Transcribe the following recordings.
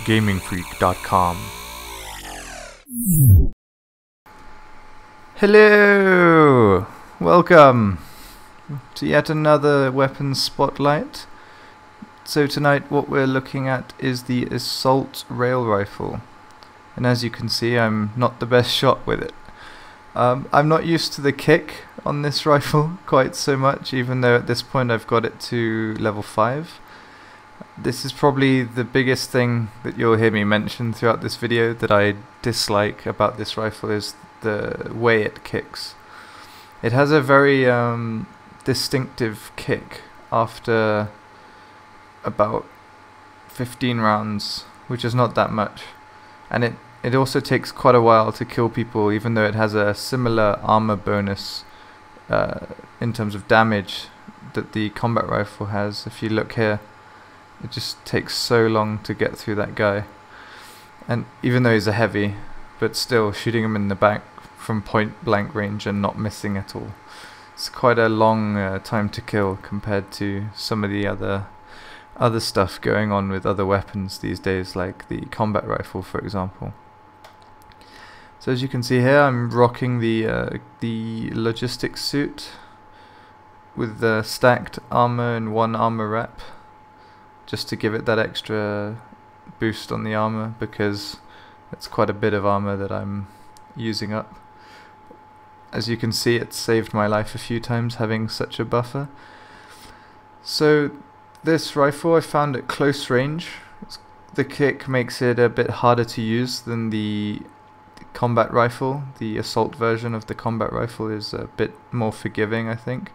GamingFreak.com. Hello! Welcome to yet another weapons spotlight. So tonight what we're looking at is the assault rail rifle, and as you can see I'm not the best shot with it. I'm not used to the kick on this rifle quite so much, even though at this point I've got it to level 5. This is probably the biggest thing that you'll hear me mention throughout this video that I dislike about this rifle is the way it kicks. It has a very distinctive kick after about 15 rounds, which is not that much, and it also takes quite a while to kill people, even though it has a similar armor bonus in terms of damage that the combat rifle has. If you look here, it just takes so long to get through that guy, and even though he's a heavy, but still shooting him in the back from point blank range and not missing at all, it's quite a long time to kill compared to some of the other stuff going on with other weapons these days, like the combat rifle for example. So as you can see here, I'm rocking the logistics suit with the stacked armor and 1 armor rep, just to give it that extra boost on the armor, because it's quite a bit of armor that I'm using up. As you can see, it's saved my life a few times having such a buffer. So this rifle I found at close range. The kick makes it a bit harder to use than the combat rifle. The assault version of the combat rifle is a bit more forgiving, I think.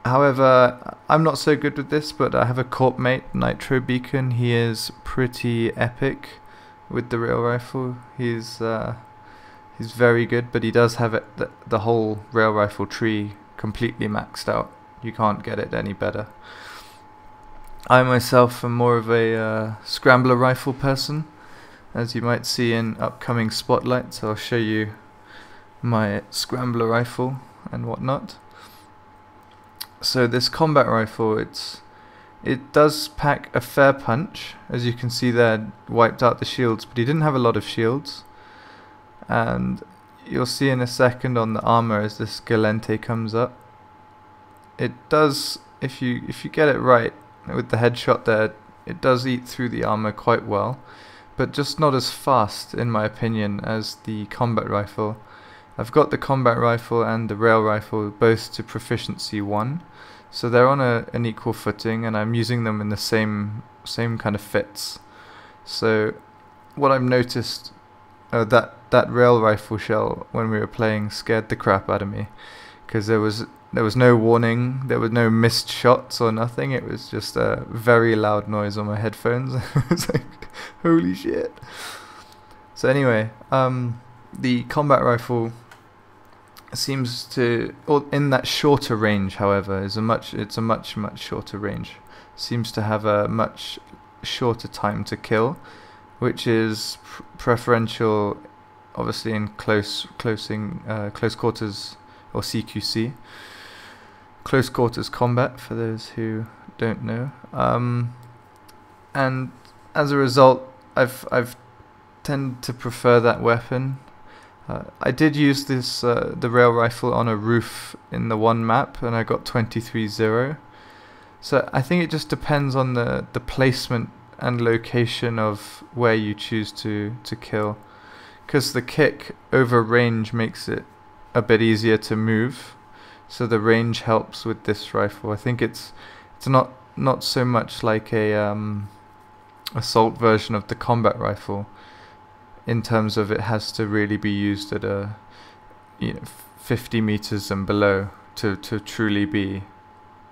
However, I'm not so good with this, but I have a corp mate, Nitro Beacon. He is pretty epic with the rail rifle. He's very good, but he does have the whole rail rifle tree completely maxed out. You can't get it any better. I myself am more of a scrambler rifle person, as you might see in upcoming spotlights. I'll show you my scrambler rifle and whatnot. So this combat rifle, it does pack a fair punch. As you can see there, wiped out the shields, but he didn't have a lot of shields. And you'll see in a second on the armor as this Galente comes up. It does, if you get it right with the headshot there, it does eat through the armor quite well, but just not as fast in my opinion as the combat rifle. I've got the combat rifle and the rail rifle both to proficiency 1, so they're on an equal footing, and I'm using them in the same kind of fits. So what I've noticed, that rail rifle shell when we were playing scared the crap out of me, because there was no warning, there were no missed shots or nothing. It was just a very loud noise on my headphones. I was like, holy shit. So anyway, the combat rifle seems to, or in that shorter range, however, it's a much shorter range. Seems to have a much shorter time to kill, which is preferential, obviously, in close quarters, or CQC, close quarters combat, for those who don't know. And as a result, I've tended to prefer that weapon. I did use this the rail rifle on a roof in the one map, and I got 23-0. So I think it just depends on the placement and location of where you choose to kill, because the kick over range makes it a bit easier to move, so the range helps with this rifle. I think it's not so much like a assault version of the combat rifle, in terms of it has to really be used at a 50 meters and below to truly be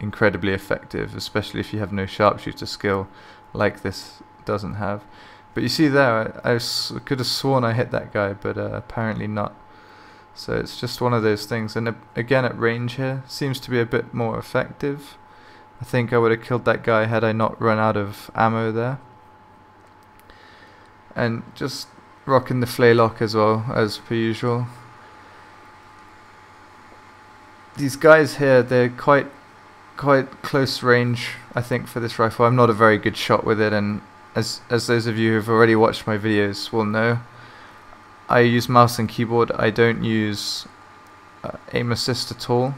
incredibly effective, especially if you have no sharpshooter skill like this doesn't have. But you see there, I could have sworn I hit that guy, but apparently not. So it's just one of those things. And again, at range here, seems to be a bit more effective. I think I would have killed that guy had I not run out of ammo there. And just rocking the flaylock as well, as per usual. These guys here, they're quite quite close range, I think, for this rifle. I'm not a very good shot with it, and as those of you who've already watched my videos will know, I use mouse and keyboard. I don't use aim assist at all.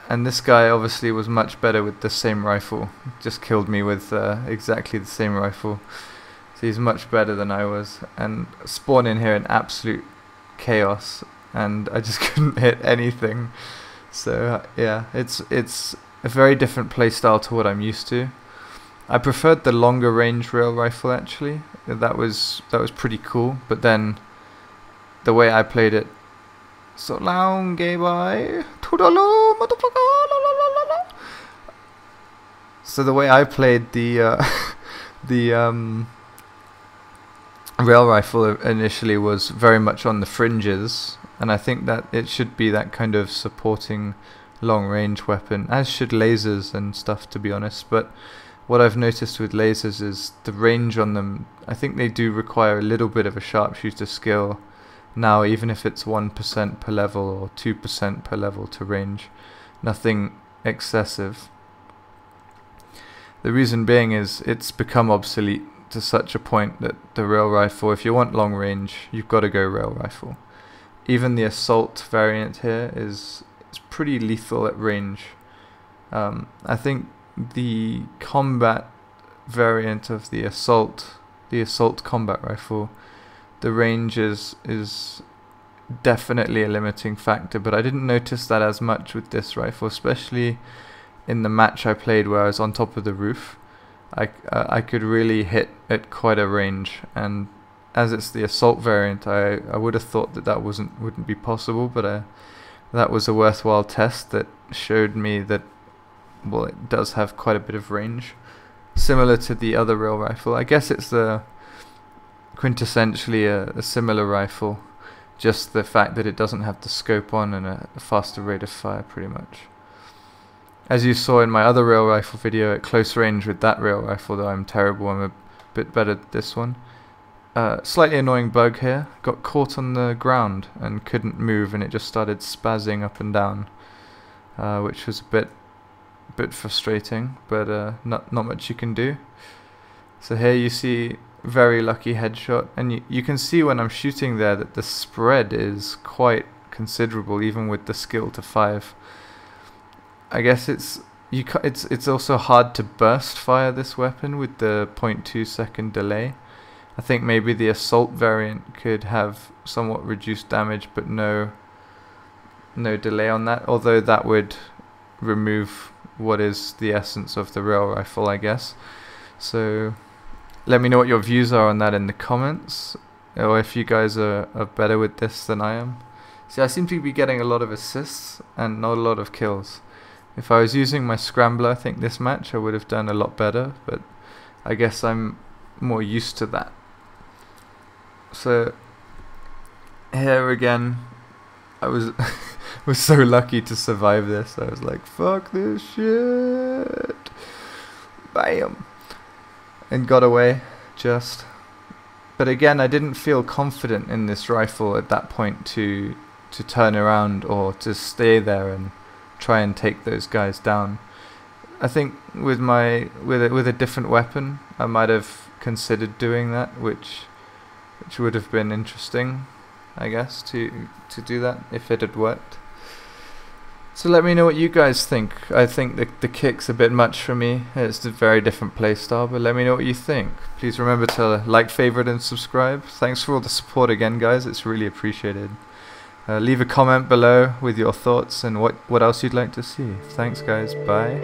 And this guy obviously was much better with the same rifle. Just killed me with exactly the same rifle. So he's much better than I was. And spawn in here in absolute chaos, and I just couldn't hit anything. So yeah, it's a very different playstyle to what I'm used to. I preferred the longer range rail rifle actually. That was pretty cool. But then the way I played it, so long, gay boy. So the way I played the rail rifle initially was very much on the fringes, and I think that it should be that kind of supporting long range weapon, as should lasers and stuff, to be honest. But what I've noticed with lasers is the range on them, I think they do require a little bit of a sharpshooter skill now, even if it's 1% per level or 2% per level to range. Nothing excessive. The reason being is it's become obsolete to such a point that the rail rifle, if you want long range, you've got to go rail rifle. Even the assault variant here is pretty lethal at range. I think the combat variant of the assault combat rifle, the range is definitely a limiting factor, but I didn't notice that as much with this rifle, especially in the match I played where I was on top of the roof. I could really hit at quite a range, and as it's the assault variant, I would have thought that wouldn't be possible, but that was a worthwhile test that showed me that, well, it does have quite a bit of range, similar to the other rail rifle. I guess it's quintessentially a similar rifle, just the fact that it doesn't have the scope on and a faster rate of fire, pretty much. As you saw in my other rail rifle video, at close range with that rail rifle, though I'm terrible, I'm a bit better at this one. Slightly annoying bug here, got caught on the ground and couldn't move, and it just started spazzing up and down, which was a bit frustrating, but not much you can do. So here you see very lucky headshot, and you can see when I'm shooting there that the spread is quite considerable, even with the skill to 5. I guess it's also hard to burst fire this weapon with the 0.2 second delay. I think maybe the assault variant could have somewhat reduced damage, but no delay on that, although that would remove what is the essence of the rail rifle, I guess. So let me know what your views are on that in the comments, or if you guys are better with this than I am. See, I seem to be getting a lot of assists and not a lot of kills. If I was using my scrambler, I think this match I would have done a lot better, but I guess I'm more used to that. So here again, I was was so lucky to survive this. I was like, fuck this shit, bam, and got away just. But again, I didn't feel confident in this rifle at that point to turn around or to stay there and try and take those guys down. I think with a different weapon, I might have considered doing that, which would have been interesting, I guess, to do that if it had worked. So let me know what you guys think. I think the kick's a bit much for me. It's a very different playstyle, but let me know what you think. Please remember to like, favorite, and subscribe. Thanks for all the support again, guys. It's really appreciated. Leave a comment below with your thoughts and what else you'd like to see. Thanks, guys. Bye.